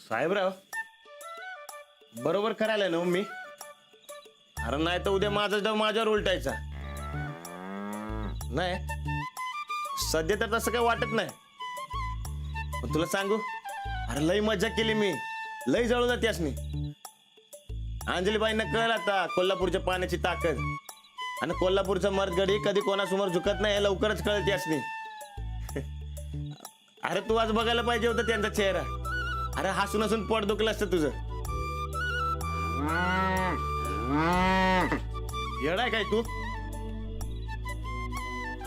साहेबराव बरोबर करायला ना मी. अरे नाही तर उद्या माझा डाव माझ्यावर उलटायचा. नाही सध्या तर तसं काही वाटत नाही. पण तुला सांगू, अरे लई मज्जा केली मी, लई जळू जाते असनी. अंजलीबाईंना कळलं आता कोल्हापूरच्या पाण्याची ताकद. आणि कोल्हापूरचा मर्दगडी कधी कोणासमोर झुकत नाही हे लवकरच कळते असनी. अरे तू आज बघायला पाहिजे होता त्यांचा चेहरा. अरे हसून हसून पोट दुखलं असतं तुझं. येडाय काय तू?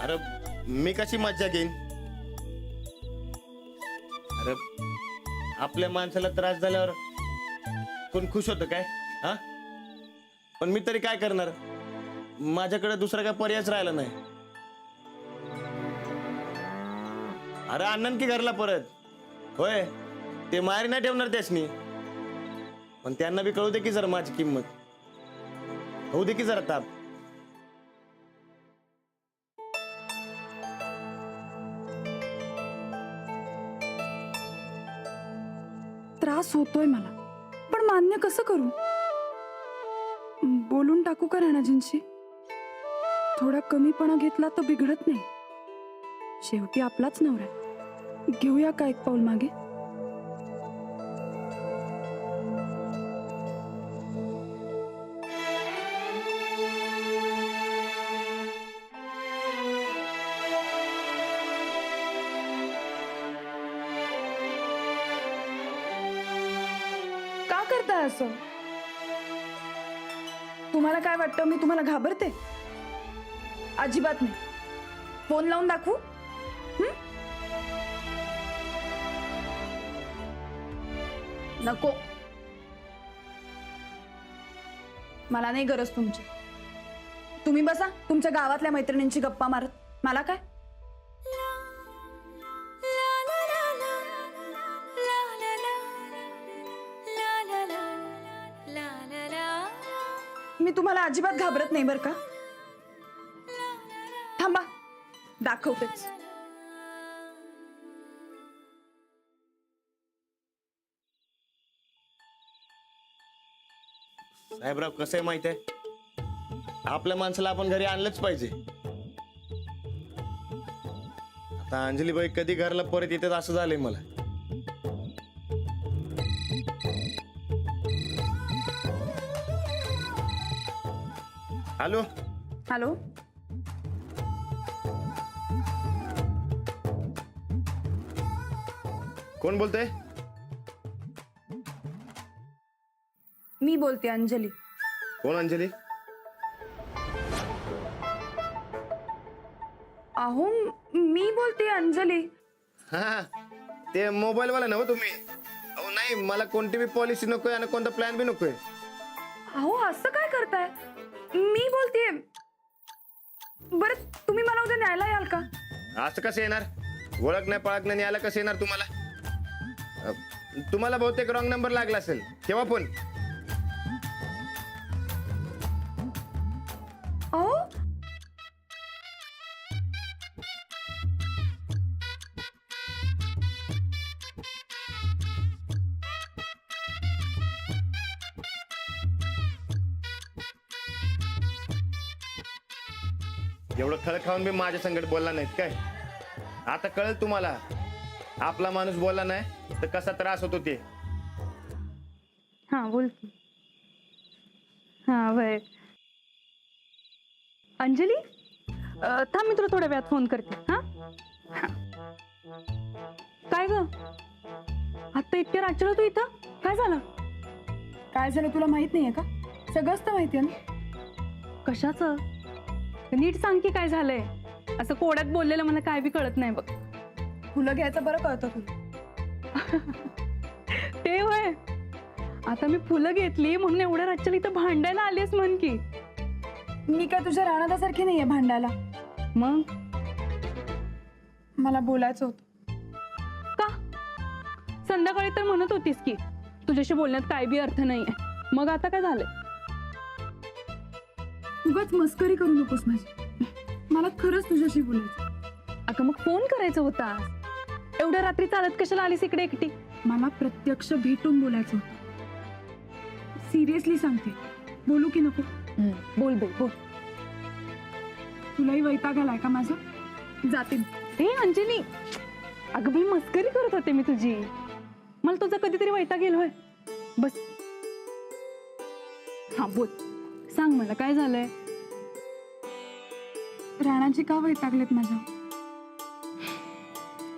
अरे मी कशी मज्जा घेईन? अरे आपल्या माणसाला त्रास झाल्यावर कोण खुश होतं काय? हा, पण मी तरी काय करणार? माझ्याकडे दुसरा काय पर्यायच राहिला नाही. अरे आणन की घरला परत. होय, ते मारी नाही ठेवणार त्यासनी. पण त्यांना बी कळू दे की जरा माझी किंमत. होऊ दे की जरा ताप. त्रास होतोय मला, पण मान्य कसं करू? बोलून टाकू का राणाजींशी? थोडा कमीपणा घेतला तर बिघडत नाही. शेवटी आपलाच नवरा. घेऊया का एक पाऊल मागे? का करताय असं? तुम्हाला काय वाटतं मी तुम्हाला घाबरते? अजिबात नाही. फोन लावून दाखवू? नको, मला नाही गरज तुमची. तुम्ही बसा तुमच्या गावातल्या मैत्रिणींची गप्पा मारत. मला काय? मी तुम्हाला अजिबात घाबरत नाही बरं का. थांबा, दाखवतेच. साहेबराव कसं आहे माहित आहे, आपल्या माणसाला आपण घरी आणलंच पाहिजे. आता अंजलीबाई कधी घरला परत येतात असं झालंय मला. हॅलो हॅलो, कोण बोलतोय? मी बोलते अंजली. कोण अंजली? अहो मी बोलते अंजली. हा, ते मोबाईल वाला ना हो तुम्ही? अहो नाही, मला कोणती बी पॉलिसी नकोय आणि कोणता प्लॅन बी नकोय. अहो असं काय करताय? मी बोलतेय. बरं तुम्ही मला उद्या न्यायला याल का? असं कसं येणार? ओळख नाही पाळख नाही यायला कसं येणार तुम्हाला? तुम्हाला बहुतेक रॉंग नंबर लागला असेल. केव्हा फोन? अहो एवढं खळ खाऊन बी माझ्या संकट बोलला नाहीत काय? आता कळेल तुम्हाला, आपला माणूस बोलला नाही तर कसा त्रास होतो ते. हा बोल की. हा वय अंजली, थांब मी तुला थोड्या वेळात फोन करते. हा काय ग, आता इतक्या रात्री तू इथं? काय झालं? काय झालं तुला माहित नाहीये का? सगळंच तर माहितीये ना. कशाचं? नीट सांग की काय झालंय. असं कोड्यात बोललेलं मला काय बी कळत नाही बघ. फुलं घ्यायचं बरं कळतं तुला. ते होय, आता मी फुलं घेतली म्हणून एवढ्या रात्री इथं भांडायला आलीस म्हण की. मी काय तुझ्या राणादासारखी नाहीये भांडायला. मग मला बोलायचं होतं. का? संध्याकाळी तर म्हणत होतीस की तुझ्याशी बोलण्यात काय बी अर्थ नाहीये. मग आता काय झालंय? उगाच मस्करी करू नकोस माझी. मला खरंच तुझ्याशी बोलायचं. अगं मग फोन करायचा होता. एवढ्या रात्री चालत कशाला आलीस इकडे एकटी? मला प्रत्यक्ष भेटून बोलायचं होतं. सिरियसली सांगते, बोलू की नको? बोल बोल बोल. तुलाही वैताग आलाय का माझा? जाते. हे अंजली, अगं मी मस्करी करत होते मी तुझी. मला तुझा कधीतरी वैताग गेल होय. बस. हा बोल, सांग मला काय झालंय? राणाची का वैतागलेत माझ्या?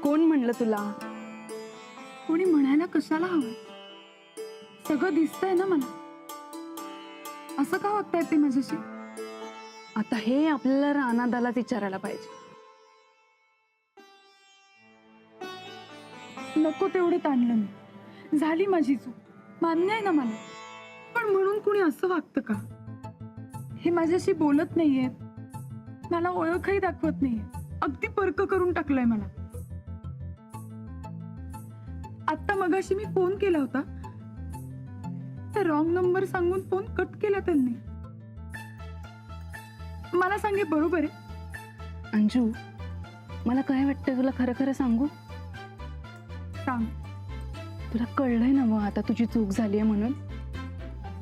कोण म्हणलं तुला? कोणी म्हणायला कशाला हवं? सगळं दिसतंय ना मला. असं का वागताय ते माझ्याशी? आता हे आपल्याला रानादाला विचारायला पाहिजे. नको तेवढे ताणलं मी. झाली माझी चूक, मान्य आहे ना मला. पण म्हणून कुणी असं वागतं का? हे माझ्याशी बोलत नाहीयेत, मला ओळखही दाखवत नाहीये, अगदी परक करून टाकलंय मला. आता मगाशी मी फोन केला होता, तर रॉंग नंबर सांगून फोन कट केला त्यांनी. मला सांगे, बरोबर आहे? अंजू, मला काय वाटतं, तुला खरं खरं सांगू? सांग. तुला कळलंय ना मग आता तुझी चूक झालीये म्हणून?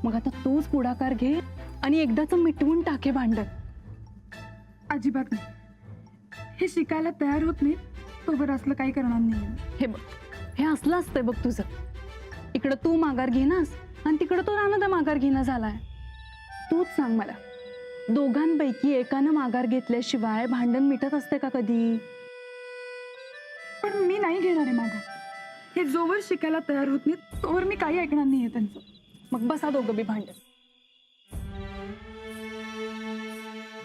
मग आता तूच पुढाकार घे आणि एकदाच मिटवून टाके भांडण. अजिबात नाही. हे शिकायला तयार होत नाही तोवर असलं काही करणार नाही. हे बघ, हे असलं असतंय बघ तुझं. इकडं तू माघार घेनास आणि तिकडं तो रानादा माघार घेणं झालाय. तूच सांग मला, दोघांपैकी एकानं माघार घेतल्याशिवाय भांडण मिटत असते का कधी? पण मी नाही घेणार आहे माघार. हे जोवर शिकायला तयार होत नाही तोवर मी काही ऐकणार नाहीये त्यांचं. मग बसा दोघं बी भांडण.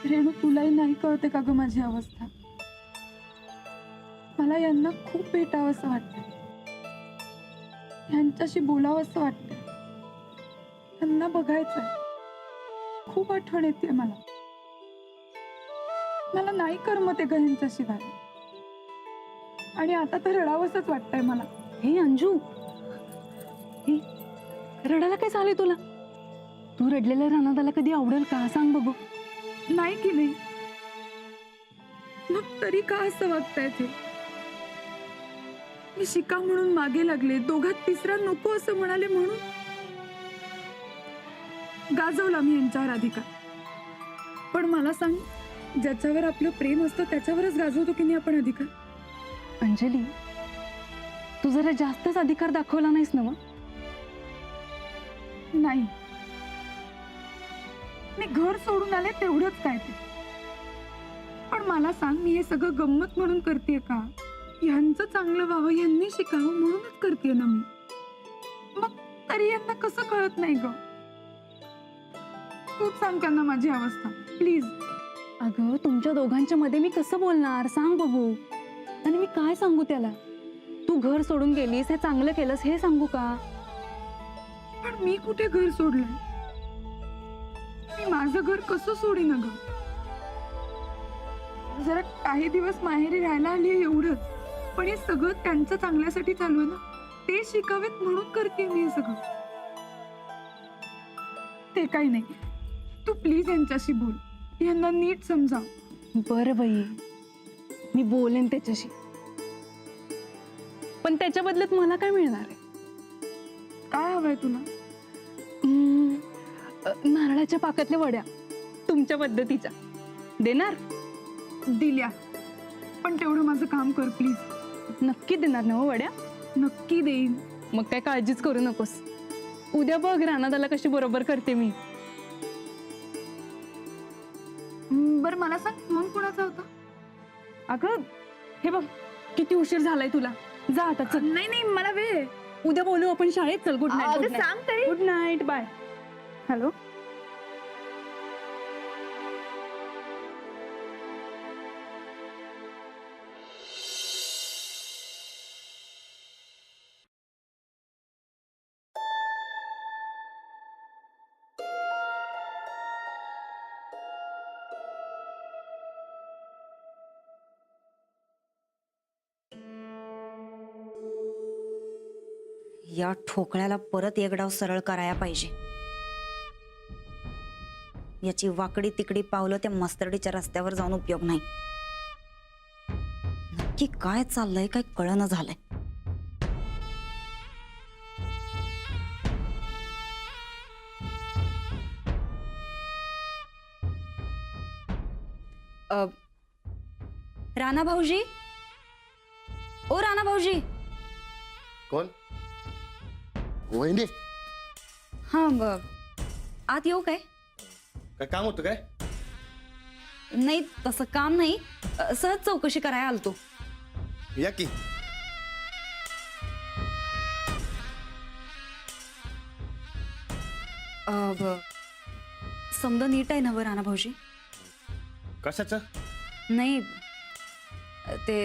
रेणू, तुलाही नाही कळते का ग माझी अवस्था? मला यांना खूप भेटावंसं वाटतं, यांच्याशी बोलावंसं वाटतं, यांना बघायचंय. खूप आठवण येते मला. मला नाही करमत ग यांच्याशिवाय. आणि आता तर रडावंसंच वाटतंय मला. हे अंजू, हे रडायला काय झालंय तुला? तू रडलेल्या रानादाला कधी आवडेल का? सांग बघू. नाही की नाही? मग तरी का असं वागताय ते? मी शिका म्हणून मागे लागले, दोघात तिसरा नको असं म्हणाले म्हणून गाजवला मी यांच्यावर अधिकार. पण मला सांग, ज्याच्यावर आपलं प्रेम असतं त्याच्यावरच गाजवतो की नाही आपण अधिकार? अंजली, तू जरा जास्तच अधिकार दाखवला नाहीस ना? मग नाही, मी घर सोडून आले तेवढंच काय ते. पण मला सांग, मी हे सगळं गंमत म्हणून करतेय का? यांचं चांगलं व्हावं, यांनी शिकावं म्हणूनच करतेय ना मी. मग तरी यांना कसं कळत नाही ग? तूच सांग त्यांना माझी अवस्था प्लीज. अगं, तुमच्या दोघांच्या मध्ये मी कसं बोलणार? सांग बघू. आणि मी काय सांगू त्याला? तू घर सोडून गेलीस, हे चांगलं केलंस हे सांगू का? पण मी कुठे घर सोडलंय? मी माझं घर कसं सोडीन ग? जरा काही दिवस माहेरी राहायला आली एवढंच, पण हे सगळं त्यांच्या चांगल्यासाठी चालू आहे ना. ते शिकावेत म्हणून करते मी हे सगळं. ते काही नाही, तू प्लीज यांच्याशी बोल, यांना नीट समजाव. बरं बाई, मी बोलेन त्याच्याशी. पण त्याच्या बदल्यात मला काय मिळणार आहे? काय हवंय तुला? नारळाच्या पाकातल्या वड्या तुमच्या पद्धतीच्या देणार? दिल्या, पण तेवढं माझं काम कर प्लीज. नक्की देणार ना हो वड्या? नक्की देईन. मग काय काळजीच करू नकोस. उद्या बघ रानादाला कशी बरोबर करते मी. बरं मला सांग, फोन कोणाचा होता? अगं हे बघ, किती उशीर झालाय तुला. जा आता चल. नाही नाही, मला वेळ. उद्या बोलू आपण शाळेत. चल, गुड नाईट. सांग तरी. Good night, bye. हॅलो. या ठोकळ्याला परत एक डाव सरळ करायला पाहिजे. याची वाकडी तिकडी पावलं त्या मस्तर्डीच्या रस्त्यावर जाऊन उपयोग नाही. नक्की काय चाललंय काय कळना झालंय. राणा भाऊजी, ओ राणा भाऊजी. कोण? वहिनी. हा आत येऊ काय? काय काम होतं काय? नाही तसं काम नाही, सहज चौकशी करायला आलतो. या की. समजा नीट आहे ना व राणा भाऊजी? कशाचं? नाही ते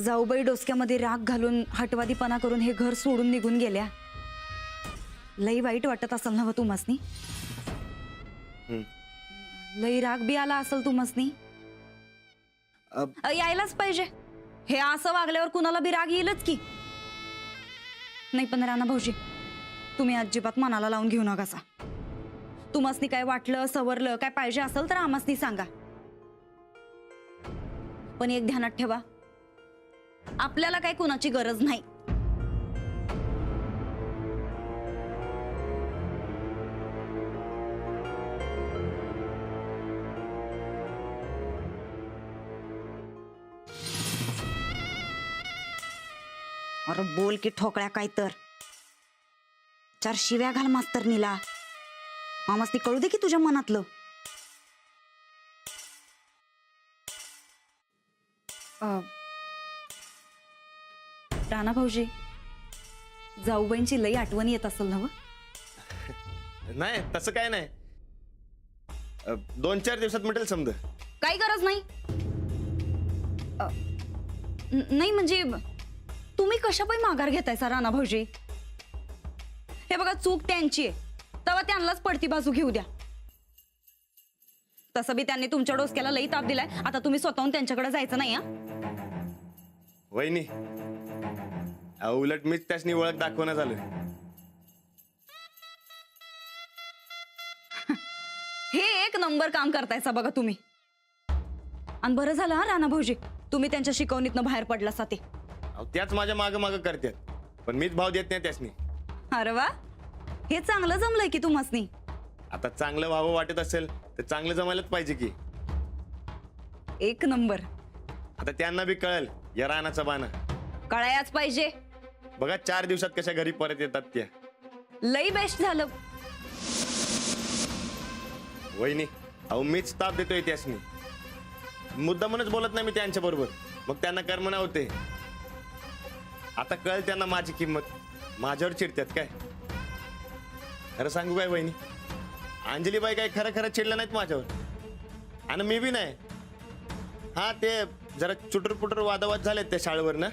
जाऊबाई डोसक्यामध्ये राग घालून हटवादीपणा करून हे घर सोडून निघून गेल्या. लई वाईट वाटत असेल ना व तुम्हासनी? लई राग बी आला असेल तुम्हासनी? यायलाच पाहिजे. हे असं वागल्यावर कुणाला बी राग येईलच की. नाही पण राणा भाऊजी, तुम्ही अजिबात मनाला लावून घेऊ नका. तुम्हासनी काय वाटलं सवरलं काय पाहिजे असेल तर आम्हासनी सांगा. पण एक ध्यानात ठेवा, आपल्याला काय कुणाची गरज नाही. अरे बोल की ठोकळ्या काय तर. 4 शिव्या घाल मास्तरनीला. आम्हासनी कळू दे की तुझ्या मनातलं. राणा भाऊजी, जाऊबाईंची लई आठवण येत असेल ना व? नाही तसं काय नाही. 2-4 दिवसात मिटेल समज. काही गरज नाही. नाही म्हणजे तुम्ही कशा पण माघार घेतायसा राणा भाऊजी? हे बघा चूक त्यांची आहे, तेव्हा त्यांनाच पडती बाजू घेऊ द्या. तसं बी त्यांनी तुमच्या डोसक्याला लई ताप दिलाय. आता तुम्ही स्वतःहून त्यांच्याकडे जायचं नाही. वहिनी, उलट मीच त्यासनी ओळख दाखवणं झालं. हे एक नंबर काम करतायसा बघा तुम्ही. आणि बरं झालं हा राणा भाऊजी, तुम्ही त्यांच्या शिकवणीतनं बाहेर पडलासा ते. त्याच माझ्या माग माग करतात, पण मीच भाव देत नाही त्यासनी. अरे वा, हे चांगलं जमलंय की तुम्हासनी. आता चांगलं व्हावं वाटत असेल तर चांगलं जमायलाच पाहिजे की. एक नंबर. आता त्यांना बी कळेल या रानाचा बाणा. कळायच पाहिजे. बघा 4 दिवसात कशा घरी परत येतात त्या. लई बेस्ट झालं. वहिनी, मीच ताप देतोय त्यासनी. मुद्दा म्हणूनच बोलत नाही मी त्यांच्या बरोबर, मग त्यांना कर्मना होते. आता कळ त्यांना माझी किंमत. माझ्यावर चिडतात काय? खरं सांगू काय वहिनी, अंजलीबाई काय खरं खरं चिडलं नाहीत माझ्यावर, आणि मी बी नाही. हा ते जरा चुटूरपुटूर वादावाद झालेत त्या शाळेवर ना,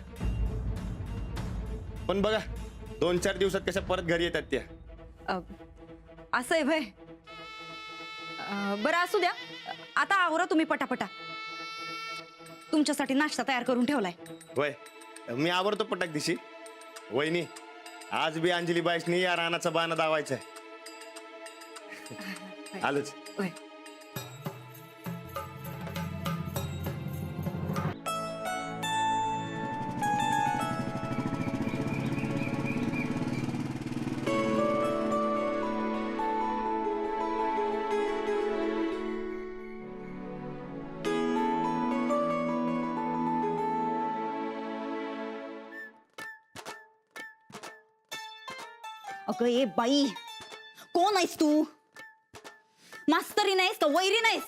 पण बघा 2-4 दिवसात कशा परत घरी येतात त्या. असं आहे भय. बरं असू द्या, आता आवरा तुम्ही पटापटा. तुमच्यासाठी नाश्ता तयार करून ठेवलाय. वय मी आवडतो पटाक दिशी. वहिनी, आज बी अंजली बाईसनी या रानाचा बाणा दावायचा आहे. आलोच. होय. अगं ए बाई, कोण आहेस तू? मास्तरी नाहीस का वैरी नाहीस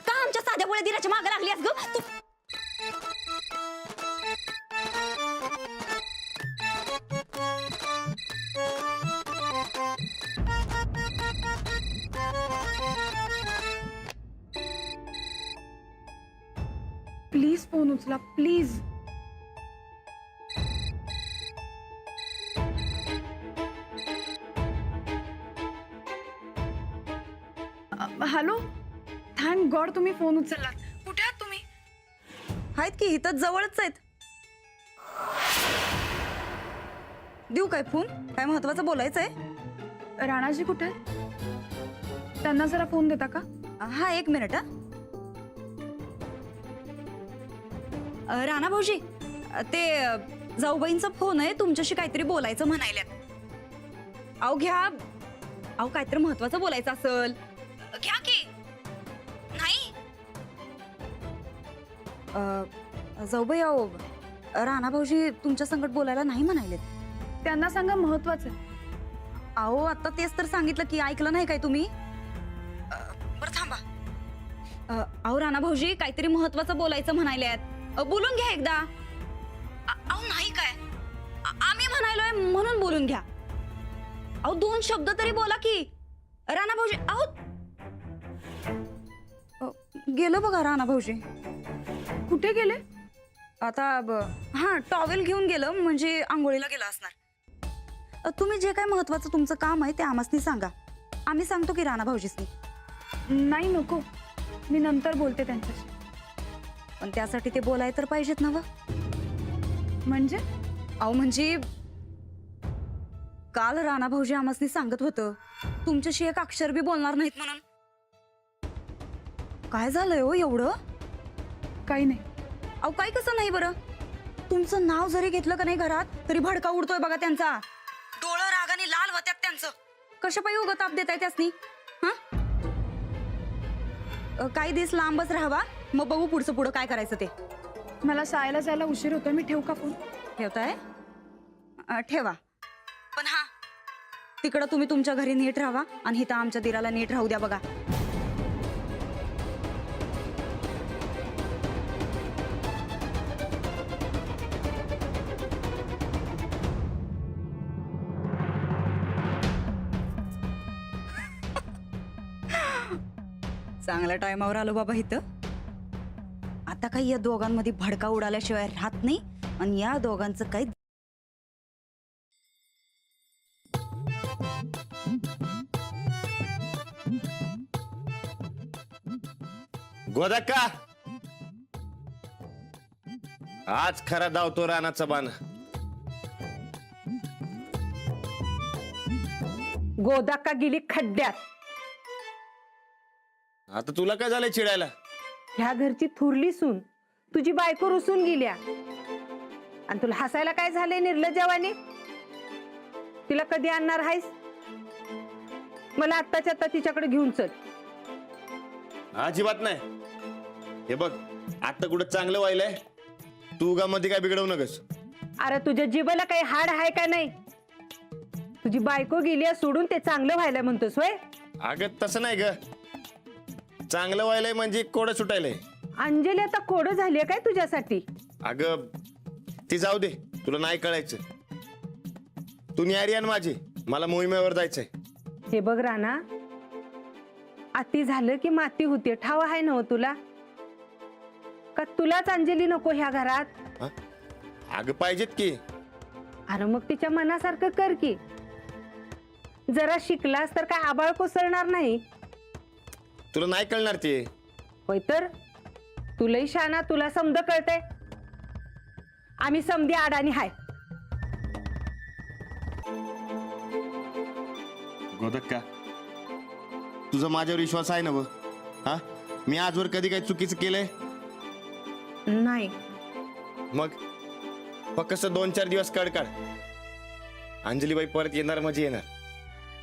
का? आमच्या साध्या पोळ्या दिराच्या मागे लागलीस ग तू? प्लीज फोन उचला प्लीज. हॅलो, थँक गॉड तुम्ही फोन उचललात. कुठे आहात तुम्ही? आहेत की इथं जवळच आहेत. देऊ काय फोन? काय महत्वाचं बोलायचं आहे? राणाजी कुठे आहेत? त्यांना जरा फोन देता का? हा 1 मिनिट. राणा भाऊजी ते जाऊबाईंचा फोन आहे, तुमच्याशी काहीतरी बोलायचं म्हणायल्यात. अहो घ्या, अहो काहीतरी महत्वाचं बोलायचं असल, घ्या की. नाही जाऊबाई, अहो राणा भाऊजी तुमच्या संकट बोलायला नाही म्हणायलेत. त्यांना सांगा महत्वाचं आहे. अहो आता तेच तर सांगितलं की, ऐकलं नाही काय तुम्ही? बरं थांबा. अहो राणा भाऊजी काहीतरी महत्वाचं बोलायचं म्हणायल्यात, बोलून घ्या एकदा. अहो नाही काय, आम्ही म्हणायलोय म्हणून बोलून घ्या. अहो 2 शब्द तरी बोला की राणा भाऊजी. अहो गेलो बघा राणा भाऊजी. कुठे गेले? आता हा टॉवेल घेऊन गेलं, म्हणजे आंघोळीला गेला असणार. तुम्ही जे काय महत्वाचं तुमचं काम आहे ते आम्हासनी सांगा, आम्ही सांगतो की राणा भाऊजीसनी. नाही नको, मी नंतर बोलते त्यांच्याशी. पण त्यासाठी ते बोलाय तर पाहिजेत ना. म्हणजे? अहो म्हणजे काल राणा भाऊजी आम्हासनी सांगत होतं तुमच्याशी एक अक्षर बी बोलणार नाहीत म्हणून. काय झालंय हो एवढं? काही नाही. अहो काय कसं नाही बरं? तुमचं नाव जरी घेतलं का नाही घरात तरी भडका उडतोय बघा त्यांचा. डोळं रागाने लाल होत्यात त्यांचं. कशा पायी उगत ताप देताय त्यासनी? हा काही दिवस लांबच राहावा, मग बघू पुढचं पुढं काय करायचं ते. मला शाळेला जायला उशीर होतोय, मी ठेवू का फोन? ठेवताय? ठेवा. पण हा तिकडं तुम्ही तुमच्या घरी नीट राहावा आणि इथं आमच्या दिराला नीट राहू द्या बघा. चांगल्या टायमावर आलो बाबा इथं. आता काही या दोघांमध्ये भडका उडाल्याशिवाय राहत नाही, आणि या दोघांचं काही. गोदाक्का, आज खरा धावतो रानाचा बाण. गोदाक्का गेली खड्ड्यात. आता तुला काय झालंय चिडायला? ह्या घरची थुरली सून तुझी बायको रुसून गेल्या, आणि तुला हसायला काय झालंय निर्लज्जवानी? तिला कधी आणणार आहेस? मला आत्ताच्या आता तिच्याकडे घेऊन चल. अजिबात नाही. हे बघ, आता कुठं चांगलं व्हायलंय, तू मध्ये काय बिघडवू नकस. अरे तुझ्या जिभेला काही हाड आहे का नाही? तुझी बायको गेली सोडून ते चांगलं व्हायला म्हणतोस होय? अगं तसं नाही ग, चांगलं व्हायलंय म्हणजे कोडं सुटायलंय. अंजली आता कोडं झाली काय तुझ्यासाठी? अगं ती जाऊ दे, तुला नाही कळायचं. तू न्यारी आण माझी, मला मोहिमेवर जायचंय. हे बघ राणा, अति झालं की माती होते, ठाव आहे ना तुला? का तुलाच अंजली नको ह्या घरात? हा? अगं पाहिजेत की. अरे मग तिच्या मनासारखं कर की. जरा शिकलास तर काय आबाळ कोसळणार नाही. तुला नाही कळणार ते. होय तर तुलाही शाना, तुला समज कळतंय. आम्ही समधी आडाणी हाय. गोदक्का, तुझा माझ्यावर विश्वास आहे ना व? हा, मी आजवर कधी काही चुकीचं केलंय? नाही. मग फक्त 2-4 दिवस काढ. अंजलीबाई परत येणार म्हणजे येणार.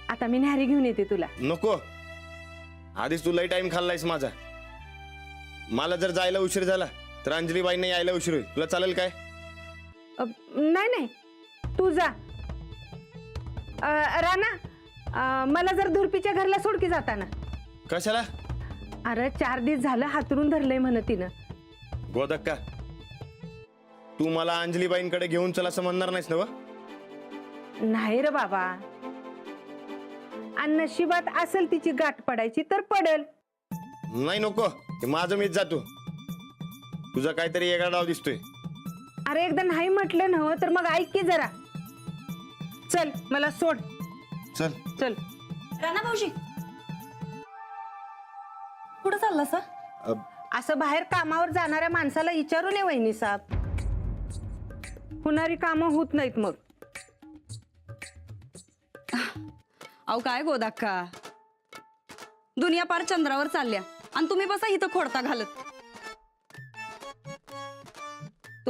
आता मी न्यारी घेऊन येते तुला. नको, आधीच तू लई टाइम खाल्लायस माझा. मला जर जायला उशीर झाला तर अंजलीबाईंना यायला उशीर होईल. तुला चालेल काय? नाही नाही, तू जा. राणा, मला जर धुरपीच्या घरला सोड की जाताना. कशाला? अरे 4 दिवस झालं हातरून धरलंय म्हण तिनं. गोदक्का, तू मला अंजलीबाईंकडे घेऊन चल असं म्हणणार नाहीस ना व? नाही रे बाबा, आणि नशिबात असेल तिची गाठ पडायची तर पडेल. नाही नको, हे माझं मीच जातो. तुझा काहीतरी वेगळा डाव दिसतोय. अरे एकदा नाही म्हटलं ना तर मग ऐक की जरा. चल मला सोड. चल चल. राणा भाऊजी कुठं चालला सर? असं बाहेर कामावर जाणाऱ्या माणसाला विचारू नये वहिनी साहेब. होणारी कामं होत नाहीत मग. अहो काय गोदाक्का, दुनिया पार चंद्रावर चालल्या आणि तुम्ही बसा इथं खोडता घालत.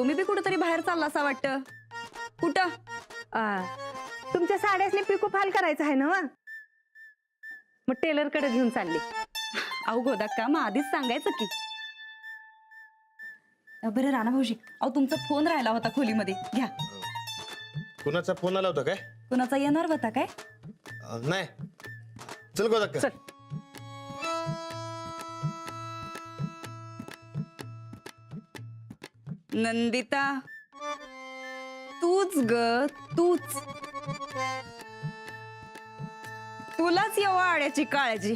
तुम्ही बी कुठेतरी बाहेर चालला असं वाटतं. कुठं? तुमच्या साड्यासनी पिको फाल करायचं आहे ना वा? मग टेलर कडे घेऊन चालले. अहो गोदाक्का, मग आधीच सांगायचं की. बरं राणा भाऊजी, अहो तुमचा फोन राहिला होता खोलीमध्ये, घ्या. कुणाचा फोन आला होता काय? कुणाचा येणार होता काय? नाही. चल गोदाक्का. चल. नंदिता, तूच ग, तूच. तुलाच येवा आड्याची काळजी.